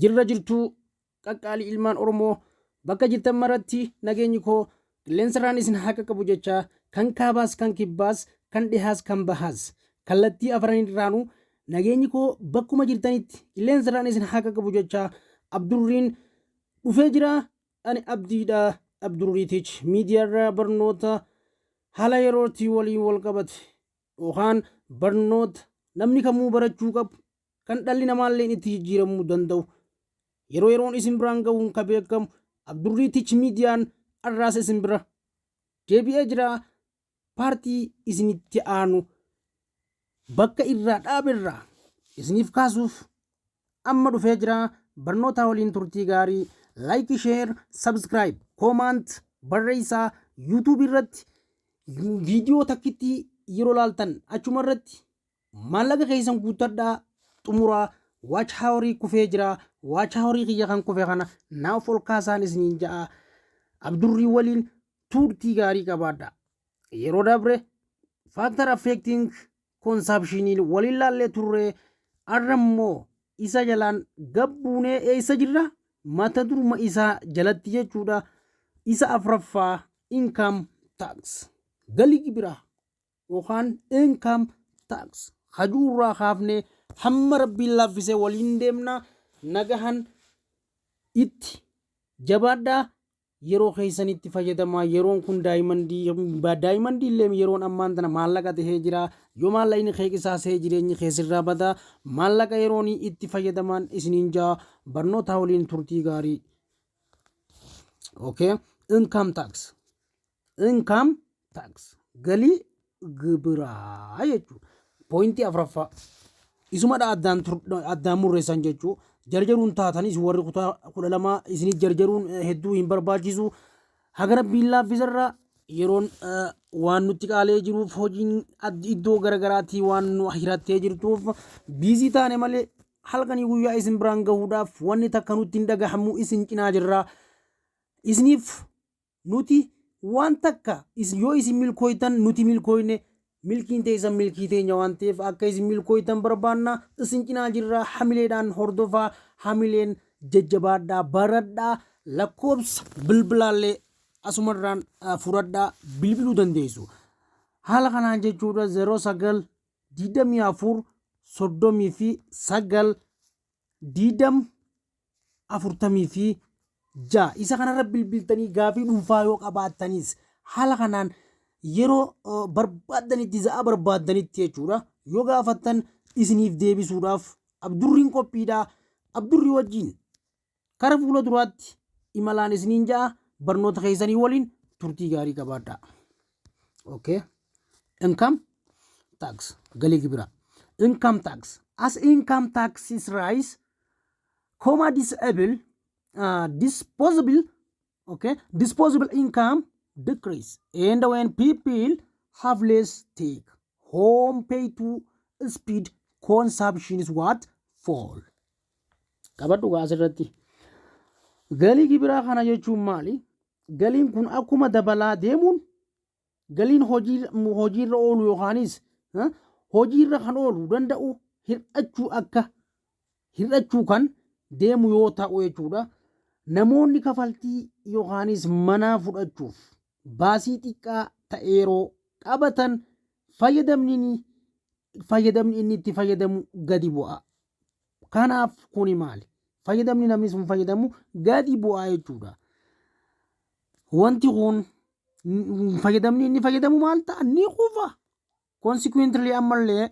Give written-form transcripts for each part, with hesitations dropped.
jirra jirtuu qaqqaalii ilmaan Oromoo bakka jirtan maratti nageenyi koo qilleensarraan isin haa qaqqabu jecha kan kaabaas kan kibbaas kan dhihaas kan bahaas kallattii afaranirraanuu nageenyi koo bakkuma jirtanitti qilleensarraan isin haa qaqqabu jecha Abdurriin dhufee jira. Ani abdiidha. Abdurriitich miidiyaarraa barnoota haala yerootti waliin wal qabate yookaan barnoota namni kamuu barachuu qabu kan dhalli namaallee itti jijjiiramuu danda'u yeroo yeroon isin biraan gahuun ka beekamu Abdurriitich miidiyaan arraas isin bira deebi'ee jira. Paartii isinitti aanu bakka irraa dhaaberraa isiniif kaasuuf amma dhufee jira. Barnoota waliin turtii gaarii like share subscribe comment barreessaa YouTube irratti viidiyoo takkitti yeroo laaltan achuma irratti maallaqa keessan guuttadhaa xumuraa waachaa horii kufee jira. Waachaa horii kiyya kan kufe kana naaf ol kaasaan isiniin ja'a. Abdurrii waliin turtii gaarii qabaadha. Yeroo dabre factor affecting consumption waliin laallee turre arrammoo isa jalaan gabbuunee eessa jirra mata duruma isaa jalatti jechuudha. Isa afraffaa income tax galii gibiraa yookaan income tax hajuurraa kaafnee hamma rabbiin laaffisee waliin deemna. Nagahan itti jabaadhaa. Yeroo keessanitti fayyadamaa. Yeroon kun daa'imandii illee yeroon ammaan tana maallaqa tahee jira. Yoo maallaqni keeqisaasee jireenyi keessirraa badaa maallaqa yeroon itti fayyadamaan isiniin jaa. Barnoota waliin turtii gaarii. Okay. Income tax galii gibiraa jechuudha. Poointii afraffaa isumadha addaan murreessan jechuudha. Jarjaruun taatanis warri kutaa 12 isinii jarjaruun hedduu hin barbaachisu. Hagara biillaaffisarraa yeroon waan nutti qaalee jiruuf hojiin iddoo garagaraatti waan nu hirattee jirtuuf biizii taane malee halkanii guyyaa isin biraan gahuudhaaf wanni takka nutti hin dhagahamu isin cinaa jirra. Isiniif nuti waan takka yoo isin milkooytan nuti milkooyne milkiin teessan milkii teenya waan ta'eef akka isin milkooytan barbaanna isin cinaa jirra. Hamileedhaan hordofaa. Hamileen jajjabaadhaa baradhaa. Lakkoobsa bilbilaallee asumarraan furadhaa bilbiluu dandeessu. Haala kanaan jechuudha 09 24 39 20 46 isa kanarra bilbiltanii gaafii dhuunfaa yoo qabaattanis haala kanaan yeroo barbaaddanitti za'a barbaaddanitti jechuudha yoo gaafattan isiniif deebisuudhaaf Abdurriin qophiidha. Abdurrii wajjin kara fuula duraatti imalaan isiniin ja'a. Barnoota keessanii waliin turtii gaarii qabaadha. Okay. Income tax galii gibiraa. Income tax as income taxes rise disposable income decrease and when people have less take home pay to speed consumption is what fall. Qabadhu asirratti galii gibiraa kana jechuun maali? Galiin kun akkuma dabalaa deemuun galiin hojiirra oolu yookaanis hojiirra kan oolu danda'u hir'achuu kan deemu yoo ta'u jechuudha. Namoonni kafaltii yookaanis manaa fudhachuuf baasii xiqqaa ta'eeroo qabatan fayyadamni inni itti fayyadamu gadi bu'a. Kanaaf kuni maali? Fayyadamni namni sun fayyadamu gadi bu'aa jechuudha. Wanti kun fayyadamni inni fayyadamu maal ta'a? Ni kufa. Consequently ammallee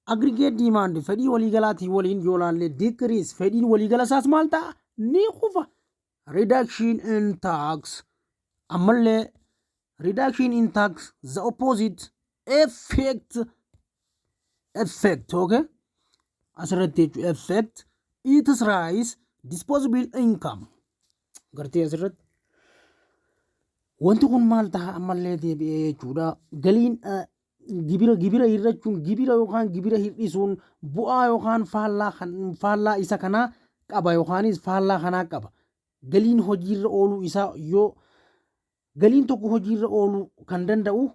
aggregate demand fedhii waliigalaatii waliin yoo laallee decrease fedhiin waliigalasaas maal ta'a? Ni kufa. Reduction in tax ammallee reduction in tax the opposite effect okay asirratti jechuudha. Effect it is rise disposable income gartee asirratti wanti kun maal ta'a ammallee deebi'ee jechuudha. Galiin gibira hir'achuun gibira yookaan gibira hir'isuun bu'aa yookaan faallaa isa kanaa qaba yookaanis faallaa kanaa qaba. Galiin hojiirra ooluu isaa yoo galiin tokko hojiirra ooluu kan danda'u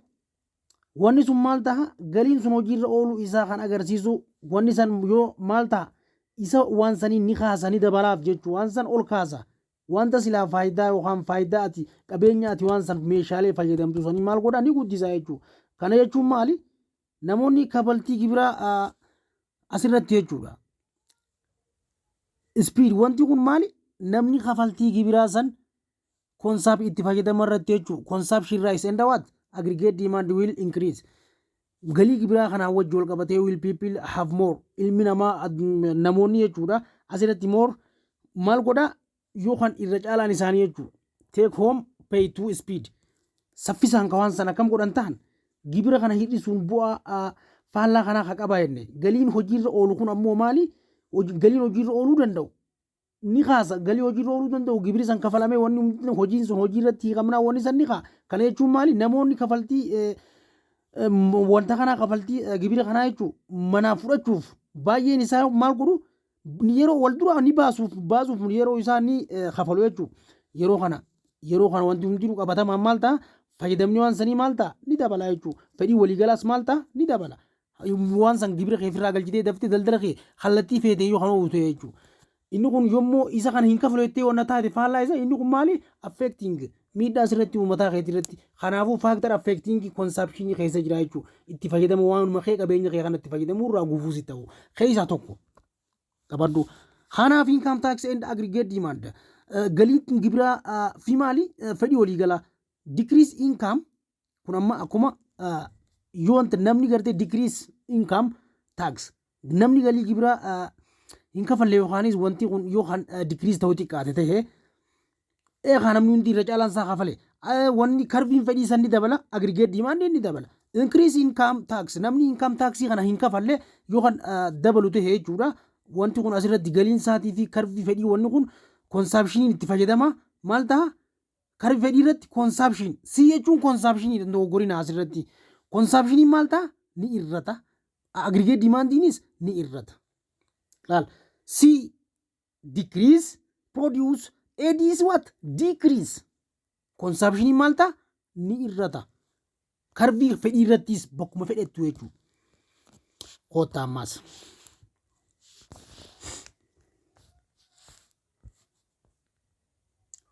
wanni sun maal ta'a? Galiin sun hojiirra ooluu isaa kan agarsiisu wanni san yoo maal ta'a? isa waan sanii ni kaasanii dabalaaf jechuudha. Waan san ol kaasa. Wanta silaa faayidaa yookaan faayidaa ati qabeenya ati waan san meeshaalee fayyadamtu sanii maal godhaa ni guddisa jechuudha. Kana jechuun maali? Namoonni kafaltii gibiraa asirratti jechuudha. Speed wanti kun maali? Namni kafaltii gibiraa san konsaap itti fayyadama irratti jechuudha. Consumption rise and what? Aggregate demand will increase. Galii gibiraa kanaa wajji wal qabatee will people have more. Ilmi namaa namoonni jechuudha. Asirratti more maal godhaa? Yookaan irra caalaan isaanii jechuudha. Take home pay to speed. Saffisaan kawaan sana kam godhan ta'an gibira kana hir'isuun bu'aa faallaa kanaa haa qabaa jenne. Galiin hojiirra oolu kun ammoo maali? Galiin hojiirra ooluu danda'u. Ni kaasa galii hojiirra ooluu danda'u gibiri san kafalamee wanni hojiin sun hojiirratti hiikamnaa wanni san ni kaa. Kana jechuun maali? Namoonni kafaltii wanta kanaa kafaltii gibira kanaa jechuun manaa fudhachuuf baay'een isaa maal godhu? Yeroo wal dura ni baasuuf yeroo isaa ni kafalu jechuudha. Yeroo kana wanti hundinuu qabatamaan maal ta'a? Fayyadamni waan sanii maal ta'a? Ni dabala jechuudha. Fedhii waliigalaas maal ta'a? Ni dabala. Waan san gibira kee ofirraa galchitee daftee daldala kee kallattii feetee yoo kana ooltu jechuudha. Inni kun yommuu isa kana hin kafalu jettee wanna taate faallaa isa inni kun maali? Affecting miidhaa asirratti uummataa keetii irratti. Kanaafuu faaktar affecting consumption keessa jira jechuudha. Itti fayyadamu waanuma kee qabeenya kee kanatti fayyadamuu irraa gufuus itti ta'u. Keessaa tokko. Qabaddu. Kanaaf income tax and aggregate demand. Galiin gibiraa fi maali? Fedhii waliigalaa. Decrease income kun amma akkuma yoo wanta namni gartee decrease income tax namni galii gibiraa hin kafalle yookaanis wanti kun yookaan decrease ta'uu xiqqaate ta'ee kan namni hundi irra caalaan isaa kafale wanni karviin fedhii san ni dabala aggregate demand ni dabala. Increase income tax namni income taxii kana hin kafalle yookaan dabalu ta'ee jechuudha. Wanti kun asirratti galiin isaatii fi karvii fedhii wanni kun consumption itti fayyadama maal ta'a? Karvii fedhii irratti consumption si jechuun consumption danda'u gorina asirratti consumption maal ta'a? Ni irrata. Aggregate demandiinis ni irrata. Laal si decrease produce AD is what? Decrease. Consumption maal ta'a? Ni irrata. Karvii fedhii irrattis bakkuma fedhettu jechuudha. Kootaa ammas.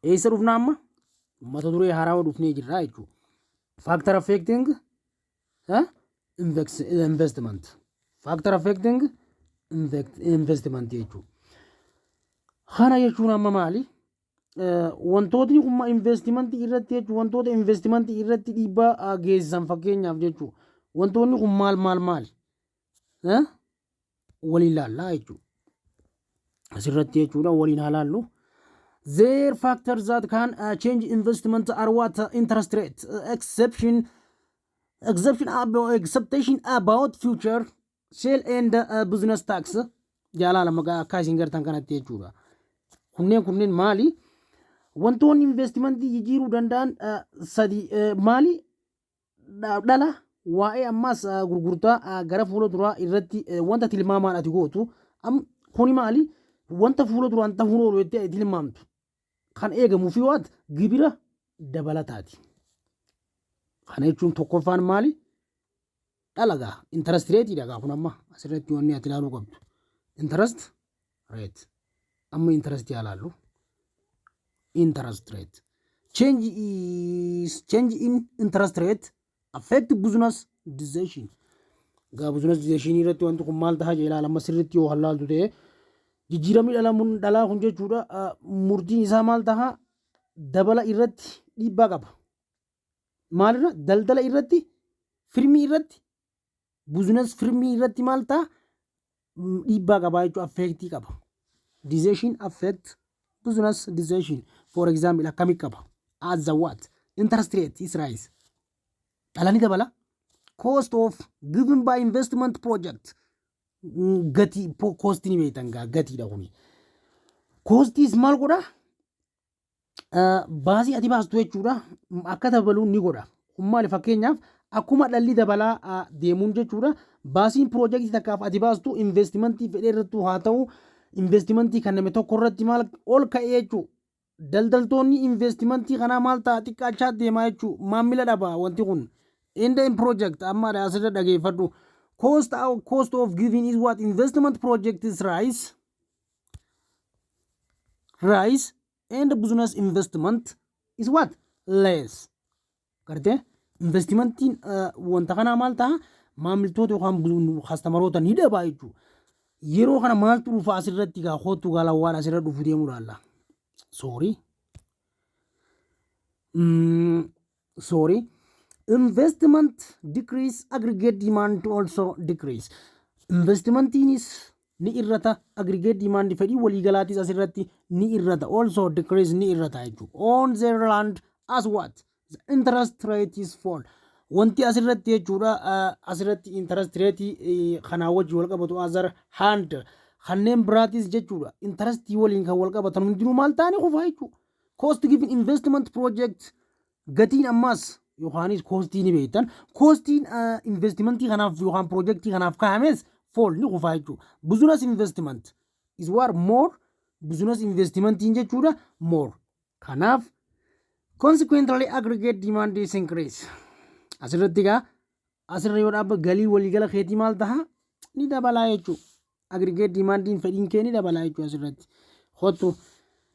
Eessa dhufna amma? Mata duree haarawaa dhufnee jirra jechuudha. Factor affecting investment. Factor affecting investment jechuudha. Kana jechuun amma maali? Wantootni kun investimentii irratti jechuudha. Wantoota investimentii irratti dhiibbaa geessisan fakkeenyaaf jechuudha. Wantoonni kun maali? Waliin ilaallaa jechuudha. Asirratti jechuudha waliin haa ilaallu. There factors that can change investment are what? Interest rate, expectation about future sale and business tax. Jaalala magaa akka isin gartan kanatti jechuudha. Kunneen maali? Wantoonni investimentii jijjiiruu danda'an sadi maali? Dhala waa'ee ammas gurgurtaa gara fuula duraa irratti wanta tilmaamaan ati gootu kuni maali? Wanta fuula duraan ta'uun oolu jettee tilmaamtu. Kan eegamu fi waat gibira dabalataati. Kana jechuun tokkoffaan maali? Dhalagaa interest rate dhagaa kun amma asirratti wanni ati ilaaluu qabdu. Interest rate. Amma interest ilaallu. Interest rate. Change in interest rate affect business decision. Gaa business decision irratti wanti kun maal ta'a ilaala amma sirriitti yoo halaaltu ta'e jijjiiramni dhalaa kun jechuudha murtiin isaa maal ta'a dabala irratti dhiibbaa qaba. Maalirra daldala irratti firmii irratti business firmii irratti maal ta'a dhiibbaa qaba jechuudha affectii qaba. Decision affect business decision. For example akkamii qaba? As the what? Interest rate is rise. Dhalani dabala. Cost of given by investment project. Gati costi ni beektan gati dha kuni. Costis maal godha? Baasii ati baastu jechuudha akka dabalu ni godha. Maali fakkeenyaaf akkuma dhalli dabalaa deemuun jechuudha baasiin piroojeektii takkaaf ati baastu investimentii fedhee irrattuu haa ta'u investimentii kan namni tokko irratti maal ol ka'ee jechuudha. Daldaltoonni investimentii kanaa maal ta'a xiqqaachaa deemaa jechuudha maamila dhaba wanti kun. In project amma asirra dhageeffadhu. Cost of giving is what investment project is rise. rise and business investment is what? Less. Garte investmentiin wanta kana maal ta'a maamiltoota yookaan kastamarota ni dhabaa jechuudha. Yeroo kana maaltu dhufa asirratti gaa hootu gaala waan asirra dhufu deemuu laalla. Sorry. Investment decrease, aggregate demand also decrease. Investmentiinis ni irrata, aggregate demand fedhii waliigalaatis asirratti ni irrata, also decrease ni irrata jechuudha. On their land as what? The interest rate is fall. Wanti asirratti jechuudha asirratti interest rate kanaa wajji wal qabatu azar hand kanneen biraatis jechuudha interest waliin kan wal qabatan hundinuu maal ta'ani qofa jechuudha. Cost given investment project gatiin ammas yookaanis koostii ni beektan koostiin investmentii kanaaf yookaan projektii kanaaf kaa'ames fall ni qofa jechuudha. Business investment is war more business investmentiin jechuudha more. Kanaaf consequently aggregate demand is increase. Asirratti gaa asirra yoo dhaabba galii waliigala keetii maal taha ni dabalaa jechuudha. Aggregate demandiin fedhiin kee ni dabalaa jechuudha asirratti. Hottu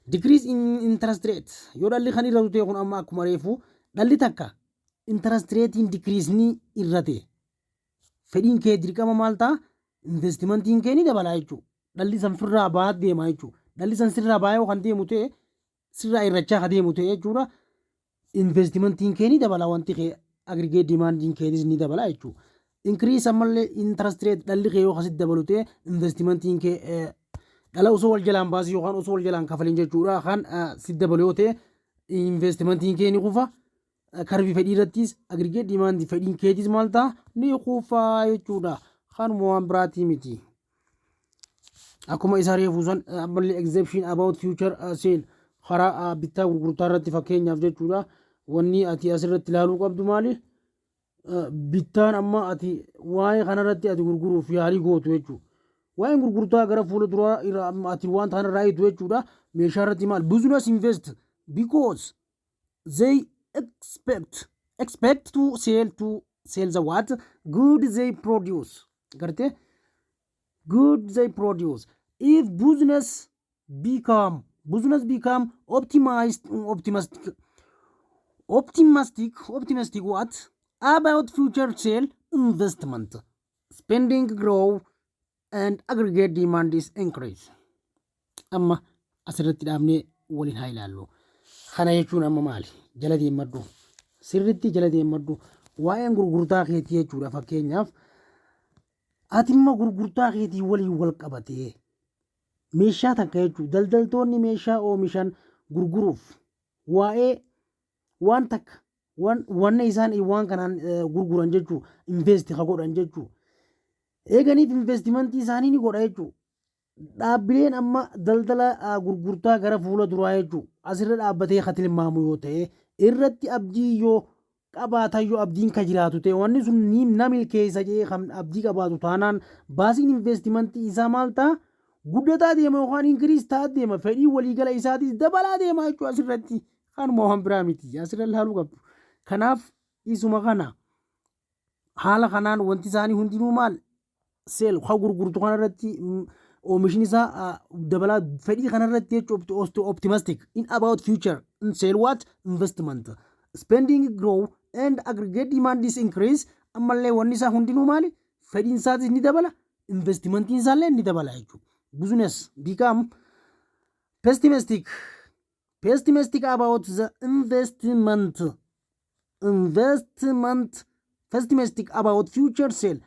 decrease in interest rate yoo dhalli kan irratu ta'e kun amma akkuma reefu dhalli takka interest ratein decrease ni irrate fedhiin kee dirqama maal ta'a investmentiin kee ni dabalaa jechuudha. Dhalli san firraa baat deema jechuudha. Dhalli san sirraa baayoo kan deemu ta'e sirraa irrachaa kan deemu ta'e jechuudha. Investmentiin kee ni dabalaa wanti kee aggregate demanding keetis ni dabalaa jechuudha. Increase ammallee interest rate dhalli kee yoo kasit dabalu ta'e investmentiin kee dhala osoo wal jalaan baasii yookaan osoo wal jalaan kafalin jechuudha. Kan sit dabalu yoo ta'e investmentiin kee ni kufa. Karbi fedhii irrattis aggregate demand fedhiin keetis maal ta'a ni kufa jechuudha. Kanuma waan biraatii miti. Akkuma isaa reefu san ammallee exception about future sale karaa bittaa gurgurtaa irratti fakkeenyaaf jechuudha. Wanni ati asirratti ilaaluu qabdu maali? Bittaan amma ati waa'ee kanarratti ati gurguruuf yaalii gootu jechuudha. Waa'een gurgurtaa gara fuula duraa ati waan kana raayitu jechuudha. Meeshaa irratti maal? Business invest because they expect to sell the what? Good they produce. Garte? Good they produce. If business become optimistic what? About future sale investment. Spending grow and aggregate demand is increase. Amma asirratti dhaabnee waliin haa ilaallu. Kana jechuun amma maali? Jala deemadhu. Sirritti jala deemadhu. Waa'een gurgurtaa keetii jechuudha fakkeenyaaf. Ati immoo gurgurtaa keetii waliin wal qabatee meeshaa takka jechuudha. Daldaltoonni meeshaa oomishan gurguruuf waa'ee waan takka wanna isaan waan kanaan gurguran jechuudha. Invest ka godhan jechuudha. Eeganiif investimentii isaanii ni godha jechuudha. Dhaabbileen amma daldala gurgurtaa gara fuula duraa jechuudha. Asirra dhaabbatee ka tilmaamu yoo ta'e irratti abdii yoo qabaatan yoo abdiin ka jiraatu ta'e wanni sun ni milkeessa jee kan abdii qabaatu taanaan baasiin investimentii isaa maal ta'a guddataa deema yookaan inkiriis ta'a deema fedhii waliigala isaatis dabalaa deema jechuudha asirratti kanuma waan biraa miti asirra ilaaluu qabdu. Kanaaf isuma kana haala kanaan wanti isaanii hundinuu maal seel ka gurgurtu kanarratti oomishni isaa dabalaa fedhii kanarratti jechuudha optimistic in about future in sale what investment spending grow and aggregate demand is increase ammallee wanni isaa hundinuu maali fedhiin isaatis ni dabala investmentiin isaallee ni dabala jechuudha. Business become pessimistic about the investment pessimistic about future sale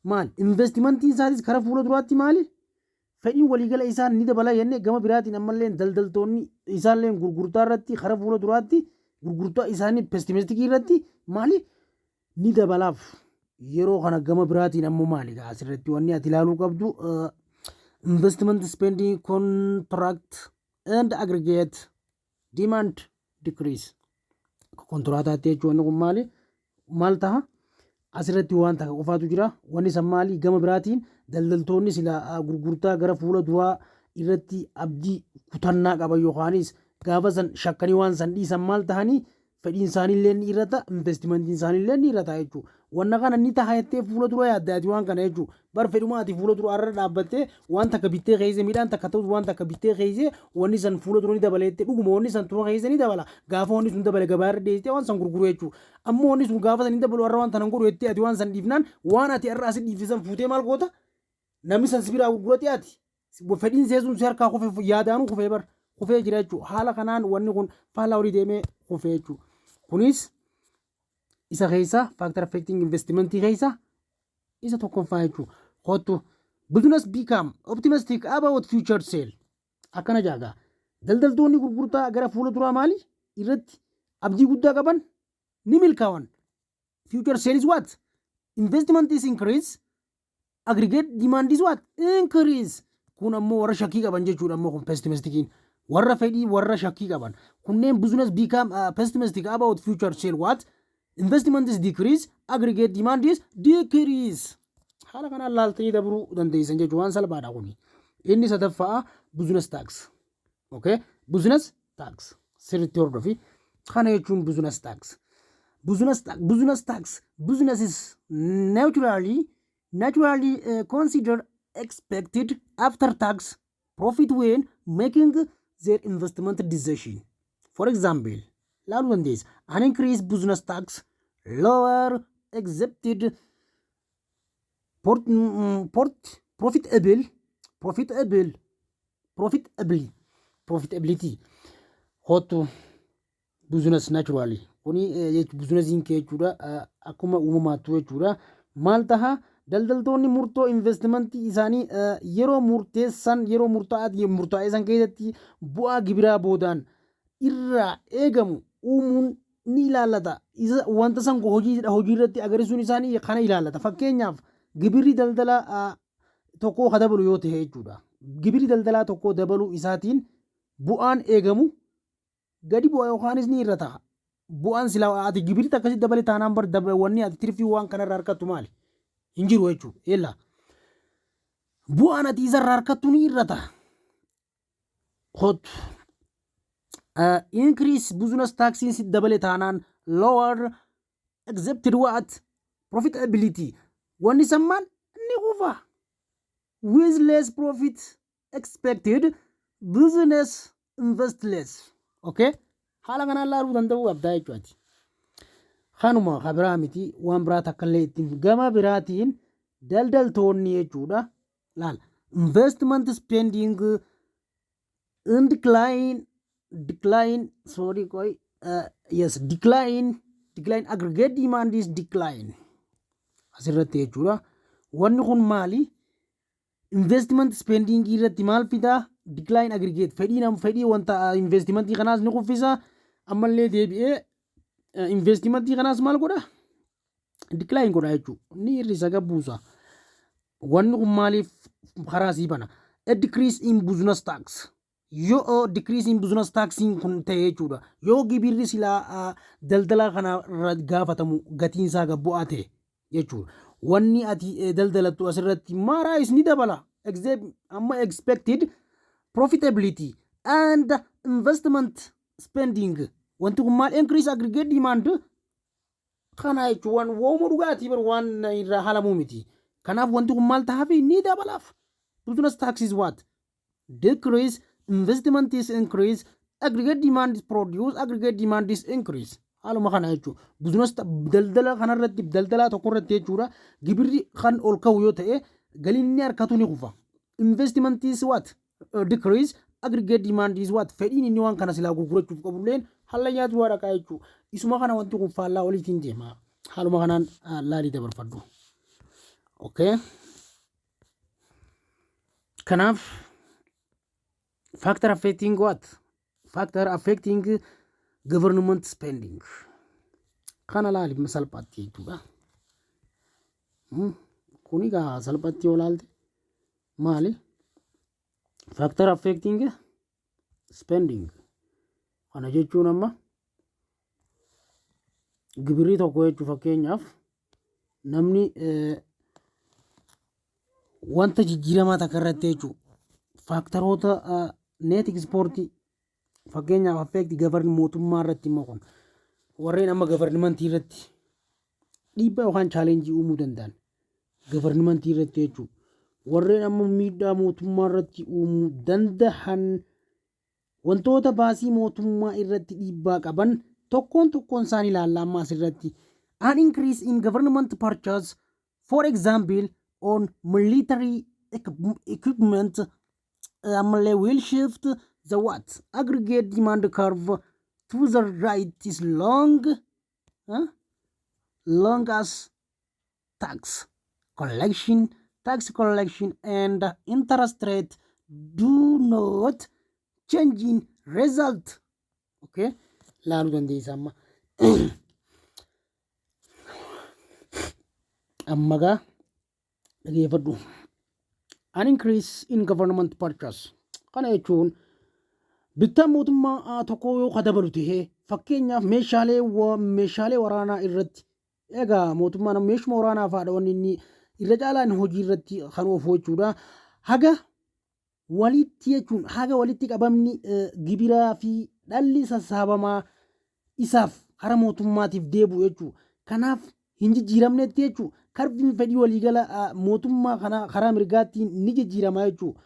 maal investmentiin isaatis kara fuula duraatti maali fedhiin waliigala isaan ni dabala jennee gama biraatiin ammallee daldaltoonni isaallee gurgurtaa irratti kara fuula duraatti gurgurtaa isaanii pessimistikii irratti maali ni dabalaaf yeroo kana gama biraatiin ammoo maali asirratti wanni ati ilaaluu qabdu investment spending contract and aggregate demand decrease kontraataatti jechuun kun maal taha asirratti waan takka qofaatu jira wanni san maali gama biraatiin daldaltoonni sila gurgurtaa gara fuula duraa irratti abdii kutannaa qaban yookaanis gaafa san shakkanii waan san dhiisan maal tahanii fedhiin isaaniillee ni irrata investimentiin isaaniillee ni irrata jechuudha. Wanna kana ni taa'ettee fuula dura yaaddaati waan kana jechuudha. Bar fedhumaati fuula dura irra dhaabbattee waan takka bittee keessa midhaan takka ta'us waan takka bittee keessa wanni san fuula dura ni dabaleettee dhuguma wanni san tura keessa ni dabala. Gaafa wanni sun dabale gabaa irra deessitee waan san gurguru jechuudha. Ammoo wanni sun gaafa san ni dabalu irra waan tanan godhu jettee ati waan san dhiifnaan waan ati irra asii dhiifisan fuutee maal goota namni san sibiraa gurgurate ati fedhiin seesuun si harkaa kufee yaadaanuu kufee bar kufee jira jechuudha. Haala kanaan wanni kun faallaa olii deemee kufee jechuudha. Kunis isa keessa factor affecting investment keessa isa tokkoffaa jechuudha. Kottu business become optimistic about future sale. Akkana jaaga. Daldaltoonni gurgurtaa gara fuula duraa maali irratti abdii guddaa qaban ni milkaa'an. Future sale is what? Investment is increase. Aggregate demand is what? Increase. Kun ammoo warra shakkii qaban jechuudha ammoo kun pessimistic. Warra fedhii warra shakkii qaban. Kunneen business become pessimistic about future sale what? Investment is decrease, aggregate demand is decrease. Haala kanaan laaltanii dabruu dandeessan jechuudha waan salphaadha kuni. Inni sadaffaa business tax. Okay? Business tax. Sirriitti hordofi. Kana jechuun business tax. Business tax. Business is naturally considered expected after tax profit when making their investment decision. For example, an increased business tax, lower accepted profitability. Hot business naturally. Kuni business in kechuda akuma uumamaatu jechuudha. Maal taha daldaltoonni murtoo investmentii isaanii yeroo murtaa'e san keessatti bu'aa gibiraa boodaan irraa eegamu uumuun ni ilaallata. Wanta san hojii irratti agarsiisuun isaanii kana ilaallata. Fakkeenyaaf gibirri daldalaa tokkoo ka dabalu yoo ta'e jechuudha. Gibirri daldalaa tokkoo dabaluu isaatiin bu'aan eegamu gadi bu'a yookaanis ni irra ta'a. Bu'aan silaa ati gibirri akkasitti dabale taanaan bar wanni ati tirfii waan kanarraa harkattu maali? Hinjiru jechuudha. Eella bu'aan ati isarraa harkattu ni irra ta'a. Increase business taxes dabale taanaan lower accepted what? Profitability. Wanni sammaan ni kufa. With less profit expected, business invest less. Okay? Haala kanaan laaluu danda'uu qabdaa jechuudha. Kanuma kabiraa miti waan biraa takkallee ittiin gama biraatiin daldaltoonni jechuudha. Laal investment spending in decline aggregate demand is decline. Asirratti jechuudha. Wanni kun maali? Investment spending irratti maal fidaa? Decline aggregate fedhii wanta investmentii kanaas ni kuffisa. Ammallee deebi'ee investmentii kanaas maal godha? Decline godha jechuudha. Ni hir'isa gabbuusa. Wanni kun maaliif karaa sii bana? A decrease in business tax. Yoo decrease in business taxing kun ta'e jechuudha. Yoo gibirri silaa daldalaa kana gaafatamu gatiin isaa gabbu'aa ta'e jechuudha. Wanni ati daldalattu asirratti maaraayis ni dabala. Amma expected profitability and investment spending. Wanti kun maal increase aggregate demand kana jechuun wooma dhugaatii bar waan irraa halamuu miti. Kanaaf wanti kun maal ta'aafi ni dabalaaf. Business tax is what? Decrease, investment is increase, aggregate demand is produce, aggregate demand is increase. Haaluma kana jechuudha. Business daldala kanarratti daldalaa tokkorratti jechuudha. Gibirri kan ol ka'u yoo ta'e galiin inni harkatu ni kufa. Investment is what? Decrease, aggregate demand is what? Fedhiin inni waan kana silaa gurgurachuuf qabulleen hallayyaatu waa dhaqaa jechuudha. Isuma kana wanti kun faallaa oliitiin deema. Haaluma kanaan laalii dabarfadhu. Okay. Kanaaf factor affecting what? Factor affecting government spending. Kana laali salphaatti jechuudha. Kuni gaa salphaatti yoo laalte maali? Factor affecting spending. Kana jechuun amma gibirri tokko jechuu fakkeenyaaf namni wanta jijjiiramaa takka irratti jechuudha. Faaktaroota net export fakkeenyaaf affect government mootummaa irratti immoo kun warreen amma gavarnimantii irratti dhiibbaa yookaan chaalenjii uumuu danda'an gavarnimantii irratti jechuudha. Warreen amma miidhaa mootummaa irratti uumuu danda'an wantoota baasii mootummaa irratti dhiibbaa qaban tokkoon isaanii ilaalla amma asirratti. An increase in government purchase, for example, on military equipment will shift the what aggregate demand curve to the right is long as tax collection and interest rate do not change in result. Okay, laalu dandeessa amma ammagaa dhageeffadhu. An increase in government purchase kana jechuun bittaa mootummaa tokko yoo dabalu ta'e fakkeenyaaf meeshaalee waraanaa irratti egaa mootummaan meeshuma waraanaa fa'aadha wanni inni irra caalaan hojii irratti kan oofu jechuudha. Haga walitti qabamni gibiraa fi dhalli sassaabamaa isaaf hara mootummaatiif deebi'u jechuudha. Kanaaf hin jijjiiramnetti jechuudha. Karbiin fedhii waliigala mootummaa kana karaa mirgaattiin ni jijjiirama jechuudha.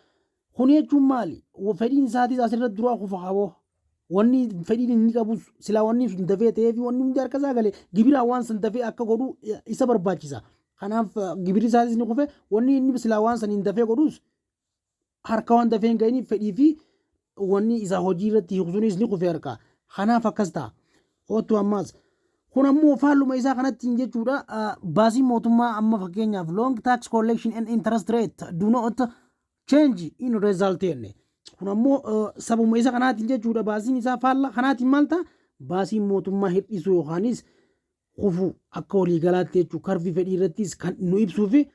Kun jechuun maali? Fedhiin isaatis asirratti duraa kufa qaboo. Wanni fedhiin inni qabu silaa wanni sun dafee ta'ee fi wanni hundi harka isaa galee gibira waan san dafee akka godhu isa barbaachisa. Kanaaf gibirri isaatis ni kufe wanni inni silaa waan san hin dafee godhus harka waan dafee hin ga'iniif fedhii fi wanni isaa hojii irratti hiikusunis ni kufe harka. Kanaaf akkas ta'a. Kootu ammaas. Kun ammoo faalluma isaa kanatti jechuudha. Baasii mootummaa amma fakkeenyaaf long tax collection and interest rate do not change in result jenne. Kun ammoo sababuma isa kanaatiin jechuudha. Baasiin isaa faalla kanaatiin maal ta'a? Baasiin mootummaa hir'isuu yookaanis kufu akka waliigalaatti jechuudha. Karbii fedhii irrattis kan nu ibsuu fi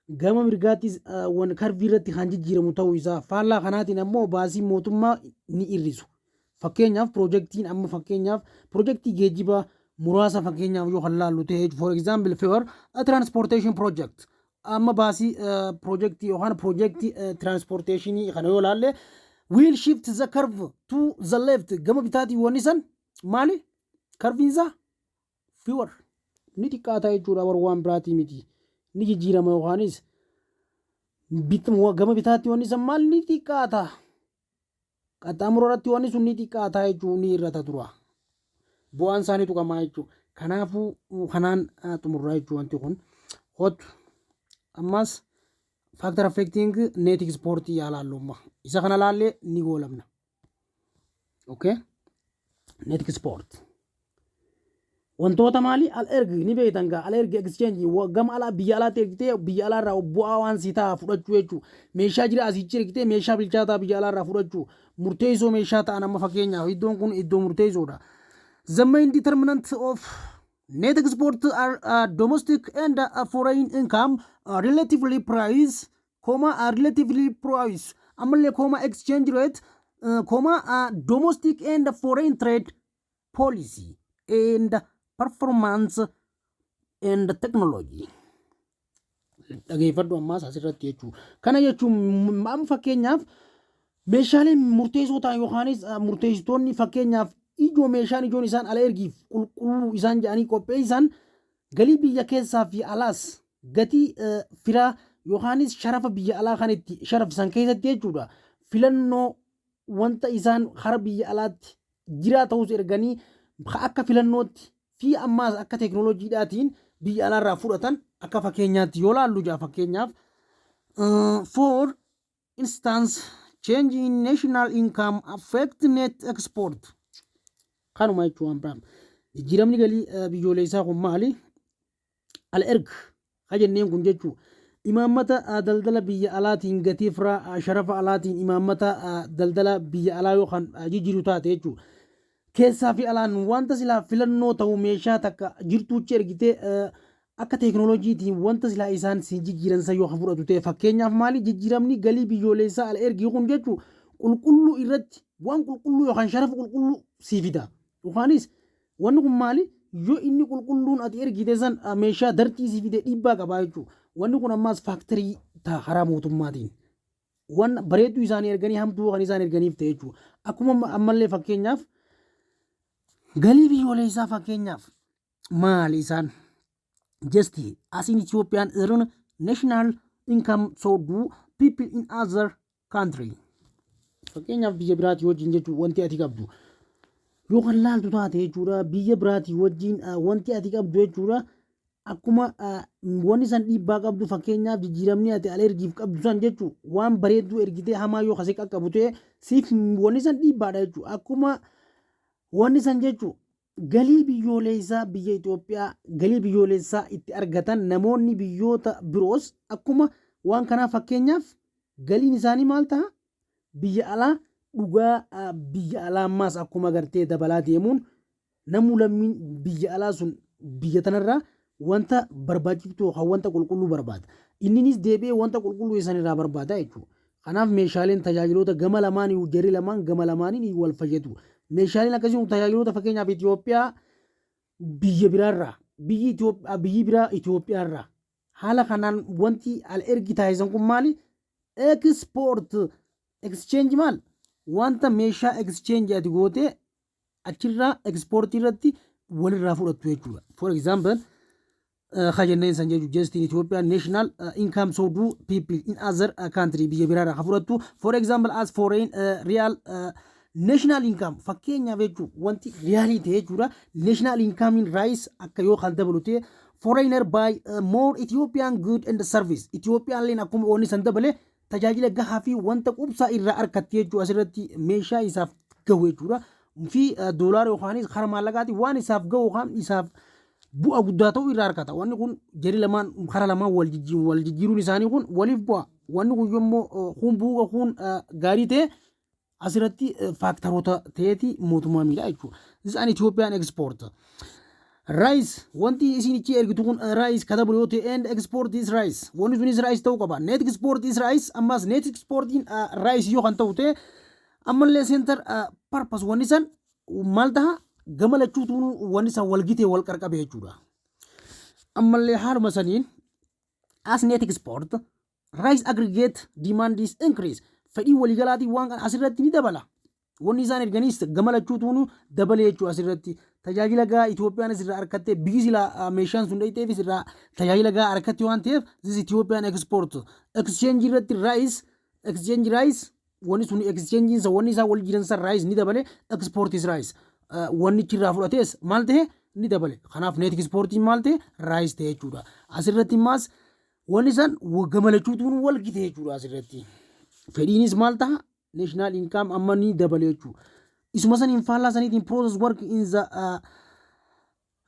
gama mirgaattis karbii irratti kan jijjiiramu ta'uu isaa faallaa kanaatiin ammoo baasiin mootummaa ni hir'isu. Fakkeenyaaf piroojeektii geejjibaa muraasa fakkeenyaaf yoo kan laallu ta'e for example for a transportation project amma baasii projectii yookaan projectii transportationii kana yoo laalle will shift the curve to the left gama bitaatii wanni san maali karviinsa fewer ni xiqqaata jechuudha waan biraatii miti ni jijjiirama yookaanis gama bitaatii wanni san maal ni xiqqaata qaxxaamuroo irratti wanni sun ni xiqqaata jechuun ni irrata tura. Bu'aan isaanii tuqamaa jechuudha. Kanaafuu kanaan xumurraa jechuudha wanti kun. Hootu ammas factor affecting net export yaalaalummaa. Isa kana laallee ni goolamna. Okay? Net export. Wantoota maali al ergi ni beektan gaa al ergi exchange gama alaa biyya alaatti ergitee biyya alaarraa bu'aa waan si ta'a fudhachuu jechuudha. Meeshaa jira asitti ergitee meeshaa bilchaataa biyya alaarraa fudhachuu murteessoo meeshaa ta'an amma fakkeenyaaf iddoon kun iddoo murteessoodha. The main determinants of net export are domestic and foreign income, relatively price, exchange rate, domestic and foreign trade policy, and performance and technology. Dhageeffadhu ammaas asirratti jechuudha. Kana jechuun amma fakkeenyaaf meeshaaleen murteessoo ta'an yookaanis murteessitoonni fakkeenyaaf ijoo meeshaan ijoon isaan ala ergiif qulqulluu isaan jedhanii qopheessan galii biyya keessaa fi alaas gatii firaa yookaanis sharafa biyya alaa kan itti sharafsan keessatti jechuudha. Filannoo wanta isaan hara biyya alaatti jiraa ta'us erganii akka filannootti fi ammaas akka teekinooloojiidhaatiin biyya alaarraa fudhatan akka fakkeenyaatti yoo laallu jaa fakkeenyaaf for instance change in national income affect net export. Kanuma jechuun biraan jijjiiramni galii biyyoolessaa kun maali? Al erg hajanneen kun jechuun imaammata daldala biyya alaatiin gatii firaa sharafa alaatiin imaammata daldala biyya alaa yookaan jijjiiru taate jechuudha. Keessaa fi alaan wanta silaa filannoo ta'u meeshaa takka jirtuuchi ergitee akka teekinooloojiitiin wanta silaa isaan si jijjiiransa yoo fudhatu ta'e fakkeenyaaf maali jijjiiramni galii biyyoolessaa al ergii kun jechuun qulqulluu irratti waan qulqulluu yookaan sharafa qulqulluu sii fida. Yookaanis wanni kun maali yoo inni qulqulluun ati ergite san meeshaa dartii sii fide dhiibbaa qabaa jechuudha. Wanni kun ammaas faaktarii ta'a karaa mootummaatiin. Waan bareedduu isaanii erganii hamtuu kan isaan erganiif ta'e jechuudha. Akkuma ammallee fakkeenyaaf galii biyyoolessaa fakkeenyaaf maali isaan just as in Ethiopian earn national income so do people in other country fakkeenyaaf biyya biraatii wajjin jechuun wanti ati qabdu yoo kan laaltu taate jechuudha biyya biraatii wajjin wanti ati qabdu jechuudha akkuma wanni san dhiibbaa qabdu fakkeenyaaf jijjiiramni ati alergiif qabdu san jechuun waan bareedduu ergitee hamaa yoo kasee qaqqabu ta'e siif wanni san dhiibbaadha jechuudha akkuma wanni san jechuun galii biyyoolessaa biyya Itoophiyaa galii biyyoolessaa itti argatan namoonni biyyoota biroos akkuma waan kanaa fakkeenyaaf galiin isaanii maal ta'a biyya alaa dhugaa biyya alaa ammaas akkuma gartee dabalaa deemuun namuu lammiin biyya alaa sun biyya tanarraa wanta barbaachiftuu yookaan wanta qulqulluu barbaada inninis deebi'ee wanta qulqulluu isaanirraa barbaada jechuudha kanaaf meeshaaleen tajaajiloota gama lamaan jarri lamaan gama lamaaniin wal fayyadu meeshaaleen akkasii tajaajiloota fakkeenyaaf Itoophiyaa biyya biraarraa biyyi biraa Itoophiyaarraa haala kanaan wanti al ergi taasisan kun maali export exchange maal wanta meeshaa exchange ati gootee achirraa export irratti walirraa fudhattu jechuudha for example khajenneen san jechuudha just in Ethiopia national income so do people in other country biyya biraarraa fudhattu for example as foreign real national income fakkeenyaaf jechuudha wanti reaalii ta'e jechuudha national income in rice akka yoo kan dabalute foreigner buy more Ethiopian good and service Ethiopian leen akkuma oonni san dabale tajaajila gahaa fi wanta qubsaa irraa argatte jechuudha asirratti meeshaa isaaf gahu jechuudha fi doolaara yookaan karaa maallaqaati waan isaaf gahu yookaan isaaf bu'a guddaa ta'u irraa argata wanni kun jari lamaan karaa lamaan wal jijjiiruun isaanii kun waliif bu'a wanni kun yommuu kun bu'a kun gaarii ta'e asirratti faaktaroota ta'eeti mootummaa miidhaa jechuudha isaan Ethiopian export rice wanti isin ichi ergitu kun rice katabu yoo ta'e and export is rice wanni sunis rice ta'uu qaba net export is rice ammas net exporting rice yoo kan ta'u ta'e ammallee center purpose wanni san maal taha gama lachuutuun wanni san walgitee wal qarqabe jechuudha ammallee haaluma saniin as net export rice aggregate demand is increase fedhii waliigalaatii waan kan asirratti ni dabala wanni isaan erganiis gama lachuutuun dabale jechuudha asirratti tajaajila gaa Itoophiyaan asirraa argattee biyyi silaa meeshaan sun dhayiteefis irraa tajaajila gaa argatte waan ta'eef this Ethiopian export exchange irratti rice exchange rice wanni sun exchange isa wanni isaa wal jiransa rice ni dabale export is rice wanni irraa fudhatees maal ta'e ni dabale kanaaf net exportiin maal ta'e rice ta'e jechuudha asirratti maas wanni san gama lachuutuun wal gite jechuudha asirratti fedhiinis maal ta'a national income amma ni dabale jechuudha isuma san infaallaa saniitiin process work in the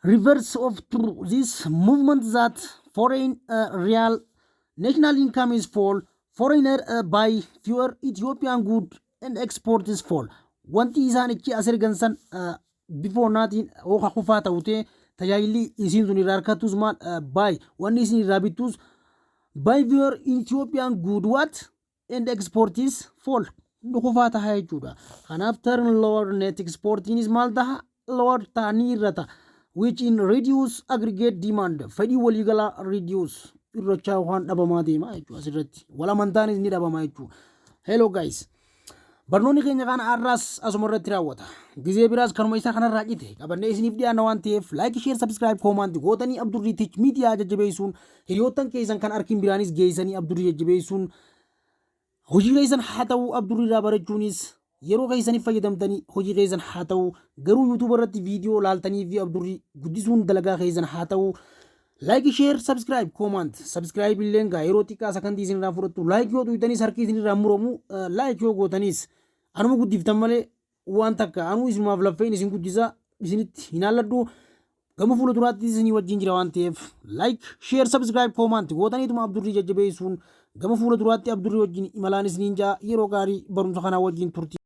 reverse of through this movement that foreign real national income is fall foreigner buy fewer Ethiopian good and export is fall wanti isaan ichi asirgan san before naatiin ooka kufaa ta'ute tajaajilli isiin sun irraa argattus maal buy wanni isin irraa bittus buy fewer Ethiopian good what and export is fall kufaa taha jechuudha kanaaf turn lower net exporting is maal taha lower ta'anii irrata which in reduce aggregate demand fedhii waliigalaa reduce irrachaa waan dhabamaa deema jechuudha asirratti wal amantaanis ni dhabamaa jechuudha hello guys barnoonni keenya kana arraas asuma irratti raawwata gizee biraas kanuma isaa kanarraa cite qabannee isiniif dhiyaanna waan ta'eef like share subscribe comment gootanii Abdurrii Tech Media jajjabeessuun hiriyoottan keessan kan arkin biraanis geessanii Abdurrii jajjabeessuun hojii keessan haa ta'u Abdurrii irraa barachuunis yeroo keessaniif fayyadamtanii hojii keessan haa ta'u garuu YouTube irratti viidiyoo laaltanii fi Abdurrii guddisuun dalagaa keessan haa ta'u like share subscribe comment subscribe illeen gaa yeroo xiqqaa sakandii isinirraa fudhattu like yoo tuqxanis harki isinirraa muramu like yoo gootanis anuma guddiftan malee waan takka anuu isinumaaf laffeen isin guddisa isinitti hin haalladhu gama fuula duraatti isinii wajjin jira waan ta'eef like share subscribe comment gootaniituma Abdurrii jajjabeessuun gama fuula duraatti Abdurrii wajjin imalaanis ninjaa yeroo gaarii barumsa kanaa wajjin turti